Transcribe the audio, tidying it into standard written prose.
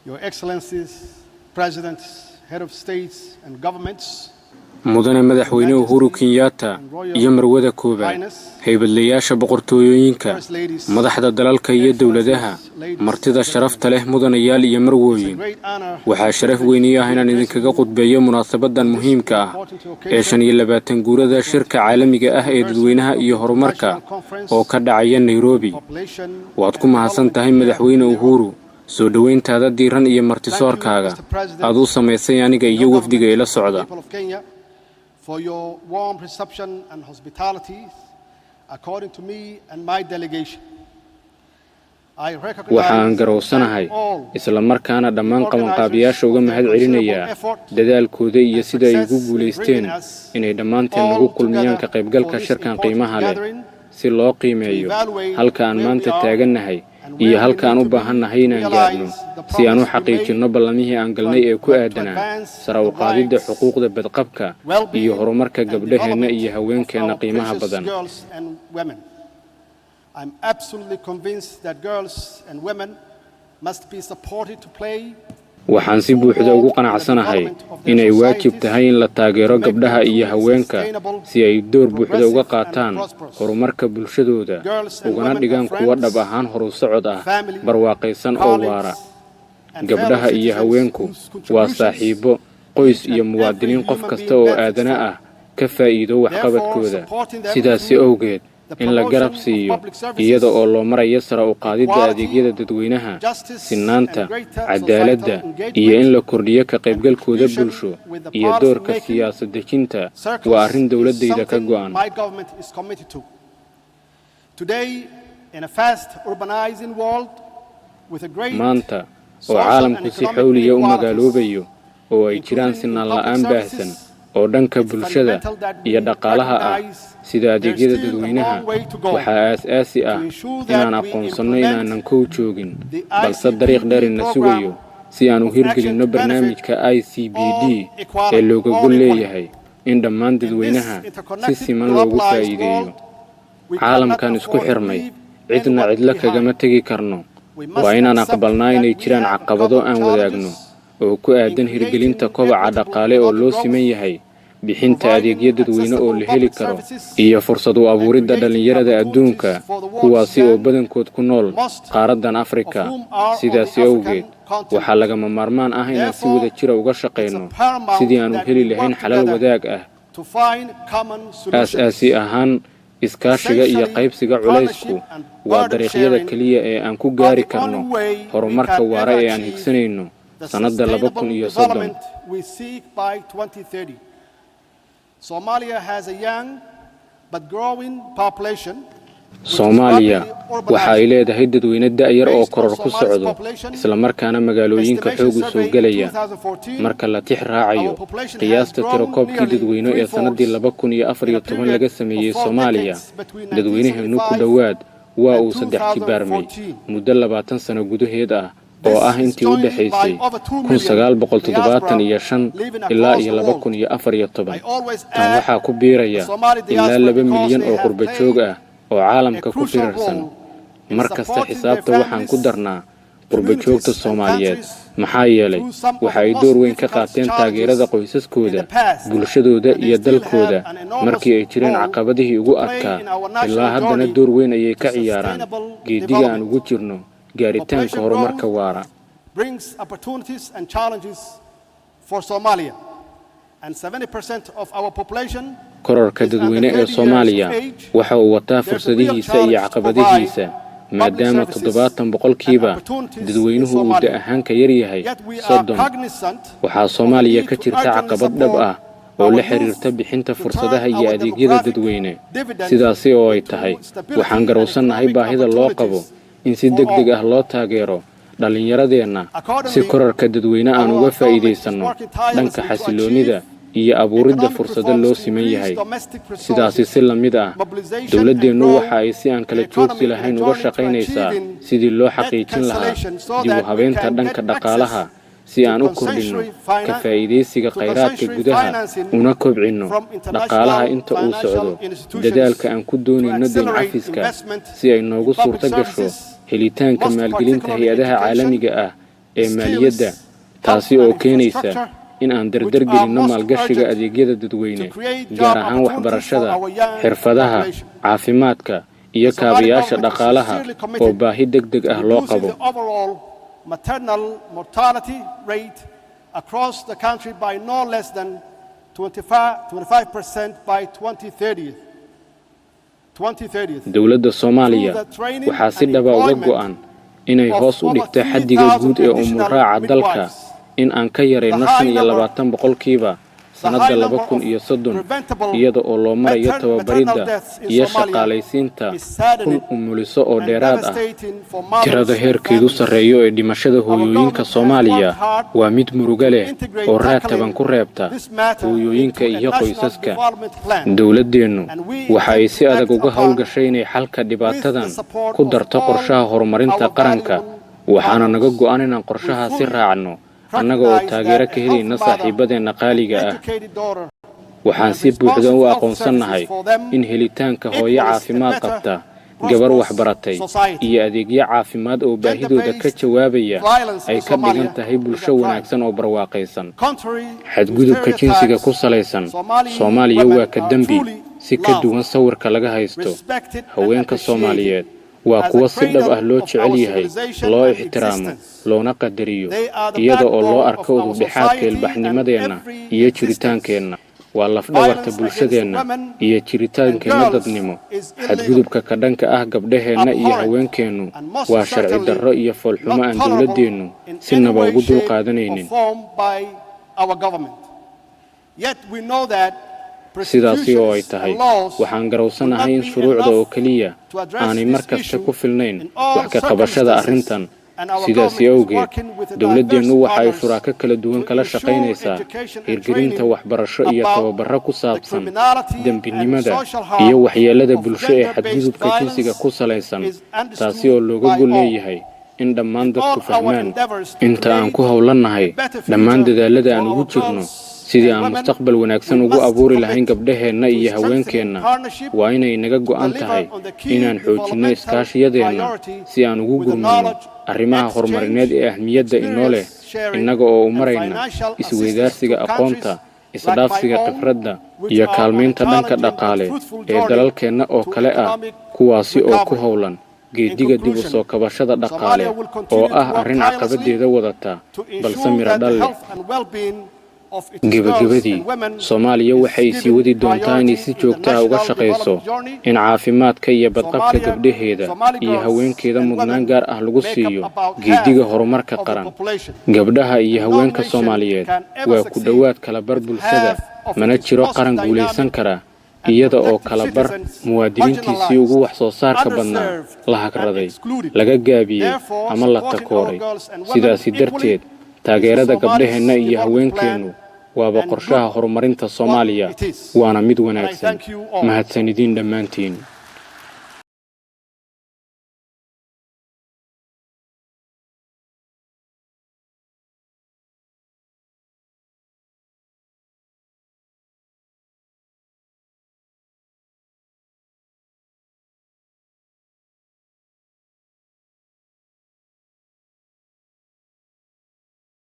Your Excellencies, Presidents, Head of States and Governments, mudane madaxweyne Uhuru Kenyatta iyo marwada koobaad haybadlayaasha boqortooyooyinka madaxda dalalka iyo dawladaha martida sharafta leh mudanayaal iyo marwooyin waxaa sharaf weyn ah inaan idinkaga qudbeeyo munaasabadan muhiimka ah ee 25 guurada shirka caalamiga ah ee dadweynaha iyo horumarka oo ka dhacaya Nairobi. waad ku mahadsan tahay madaxweyne Uhuru soo dhaweyntaada diiran iyo martisoorkaaga aad u samaysay aniga iyo wafdiga ila socda. For your warm reception and hospitality, according to me and my delegation. waxaan garowsanahay isla markaana dhammaan qabanqaabiyaasha uga mahad celinayaa dadaalkooda iyo sida ay ugu guuleysteen inay dhammaanteen nagu kulmiyaan ka qaybgalka shirkan qiimaha leh si loo qiimeeyo halka aan maanta taagannahay iyo halka aan u baahannahay inaan gaarno si aan u xaqiijino ballamihii aan galnay ee ku aadanaa sare u qaadidda xuquuqda badqabka iyo horumarka gabdhaheena iyo haweenkeena qiimaha badan. I'm absolutely convinced that girls and women must be supported to play. waxaan si buuxda ugu qanacsanahay inay waajib tahay in la taageero gabdhaha iyo haweenka si ay door buuxda uga qaataan horumarka bulshadooda ugana dhigaan kuwa dhab ahaan horu socod ah barwaaqaysan oo waara. gabdhaha iyo haweenku waa saaxiibo qoys iyo muwaadiniin qof kasta oo aadana ah ka faa'iido waxqabadkooda. sidaas awgeed in la garab siiyo iyada oo loo marayo sare u qaadidda adeegyada dadweynaha sinaanta cadaaladda iyo in la kordhiyo ka qaybgalkooda bulsho iyo doorka siyaasad dejinta waa arrin dawladayda ka go'an. maanta oo caalamku si xawliya u magaaloobayo oo ay jiraan sinaan la'aan baahsan oo dhanka bulshada iyo dhaqaalaha ah sida adeegyada dadweynaha waxaa aasaasi ah inaan aqoonsanno inaanan kow joogin balse dariiq dheerina sugayo si aan u hirgelinno barnaamijka ICPD ee looga gol leeyahay in dhammaan dadweynaha si siman loogu faa'iideeyo. caalamkan isku xirmay cidna cidla kagama tegi karno waa inaan aqbalnaa inay jiraan caqabado aan wadaagno oo ku aadan hirgelinta kobaca dhaqaale oo loo siman yahay bixinta adeegyo dadweyne oo la heli karo iyo fursad u abuuridda dhalinyarada adduunka kuwaasi oo badankood ku nool qaaraddan Afrika. sidaas awgeed waxaa lagama maarmaan ah inaan si wada jira uga shaqeyno sidii aan u heli lahayn xalal wadaag ah. aasaasi ahaan iskaashiga iyo qaybsiga culaysku waa dariiqyada kaliya ee aan ku gaari karno horumarka waara ee aan higsanayno sanadda 2030. Somalia has a young but growing population. Soomaaliya waxa ay leedahay dadweyne da'yar oo koror ku socdo isla markaana magaalooyinka xoog u soo galaya. marka la tix raacayo qiyaasta tirakoobkii dadweyne ee sanadii 2014 laga sameeyay Soomaaliya dadweynaheenu ku dhawaad waa uu 3 kibaarmay muddo 20 sano gudaheed ah oo ah intii u dhaxaysay 1975 ilaa 2014. tan waxaa ku biiraya ilaa 2 milyan oo qurba joog ah oo caalamka ku firarsan. markasta xisaabta waxaan ku darnaa qurba joogta Soomaaliyeed maxaa yeelay waxa ay door weyn ka qaateen taageerada qoysaskooda bulshadooda iyo dalkooda markii ay jireen caqabadihii ugu adkaa ilaa haddana door weyn ayay ka ciyaaraan geediga aan ugu jirno gaaritaanka horumarka waara. brings opportunities and challenges for Somalia and 70% of our population. kororka dadweyne ee Soomaaliya waxa uu wataa fursadihiisa iyo caqabadihiisa maadaama 70% dadweynuhu uu da ahaan ka yar yahay 30. waxaa Soomaaliya ka jirta caqabad dhab ah oo la xiriirta bixinta fursadaha iyo adeegyada dadweyne. sidaas oo ay tahay waxaan garowsanahay baahida loo qabo in si degdeg ah loo taageero dhalinyaradeenna si kororka dadweyne aan uga faa'iideysano dhanka xasiloonida iyo abuuridda fursado loo siman yahay. sidaas si la mid ah dawladdeenu waxa ay si aan kala joogsi lahayn uga shaqaynaysaa sidii loo xaqiijin lahaa dib u habeynta dhanka dhaqaalaha si aan u kordhino ka faa'iideysiga khayraadka gudaha una kobcino dhaqaalaha inta uu socdo dadaalka aan ku doonayno deyn cafiska si ay noogu suurto gasho helitaanka maalgelinta hay'adaha caalamiga ah ee maaliyadda taasi oo keenaysa in aan dardargelinno maalgashiga adeegyada dadweyne gaar ahaan waxbarashada xirfadaha caafimaadka iyo kaabayaasha dhaqaalaha oo baahi degdeg ah loo qabo maternal mortality rate across the country by no less than 25% by 2030. dowladda Soomaaliya waxaa si dhab ah uga go'an inay hoos u dhigto xaddiga guud ee umurraaca dalka in aan ka yareyno 25 boqolkiiba sanadda 2030 iyada oo loo marayo tababaridda iyo shaqaalaysiinta kun umuliso oo dheeraad ah tirada heerkeedu sarreeyo ee dhimashada hooyooyinka Soomaaliya waa mid murugo leh oo raataban ku reebta hooyooyinka iyo qoysaska dowladdeenu waxa ay si adag uga hawlgashay inay xalka dhibaatadan ku darto qorshaha horumarinta qaranka waxaana naga go'an inaan qorshahaasi raacno annaga oo taageero ka helayna saaxiibadeena qaaliga ah waxaan si buuxda u aqoonsanahay in helitaanka hooyo caafimaad qabta gabar waxbaratay iyo adeegyo caafimaad oo baahidooda ka jawaabaya ay ka dhigan tahay bulsho wanaagsan oo barwaaqaysan xadgudubka jinsiga ku salaysan Soomaaliya waa ka dambi si ka duwan sawirka laga haysto haweenka Soomaaliyeed waa kuwa si dhab ah loo jecel yahay loo ixtiraamo loona qadariyo iyada oo loo arko udubdhexaadka ilbaxnimadeena iyo jiritaankeenna waa lafdhabarta bulshadeena iyo jiritaankeenna dadnimo xadgudubka ka dhanka ah gabdhaheenna iyo haweenkeennu waa sharci darro iyo foolxumo aan dowladdeenu sinaba ugu dulqaadanaynin sidaasi oo ay tahay waxaan garowsanahay in shuruucda oo keliya aanay mar kasta ku filnayn wax ka qabashada arrintan sidaasi awgeed dowladdeenu waxa ay shuraako kala duwan kala shaqaynaysaa hirgelinta waxbarasho iyo tababarro ku saabsan dembinimada iyo waxyeelada bulsho ee xadgudubka jinsiga ku salaysan taasi oo looga gol leeyahay in dhammaan dadku fahmaan inta aan ku hawlanahay dhammaan dadaalada aan ugu jirno sidii aan mustaqbal wanaagsan ugu abuuri lahayn gabdhaheenna iyo haweenkeenna waa inay naga go'an tahay inaan xoojinno iskaashiyadeenna si aan ugu gurmano arrimaha horumarineed ee ahmiyadda inoo leh innaga oo u marayna isweydaarsiga aqoonta isdhaafsiga khibradda iyo kaalmaynta dhanka dhaqaale ee dalalkeenna oo kale ah kuwaasi oo ku hawlan geediga dib u soo kabashada dhaqaale oo ah arrin caqabadeeda wadata balse miro dhal leh gabagabadii Soomaaliya waxay sii wadi doontaa inay si joogto ah uga shaqeyso in caafimaadka iyo badqabka gabdhaheeda iyo haweenkeeda mudnaan gaar ah lagu siiyo geediga horumarka qaran gabdhaha iyo haweenka Soomaaliyeed waa ku dhawaad kala bar bulshada mana jiro qaran guuleysan kara iyada oo kala bar muwaadiniintiisii ugu wax soo saarka badnaa la hagraday laga gaabiyey ama la takooray sidaasi darteed taageerada gabdhaheenna iyo haweenkeenu waaba qorshaha horumarinta Soomaaliya waana mid wanaagsan mahadsanidin dhammaantiin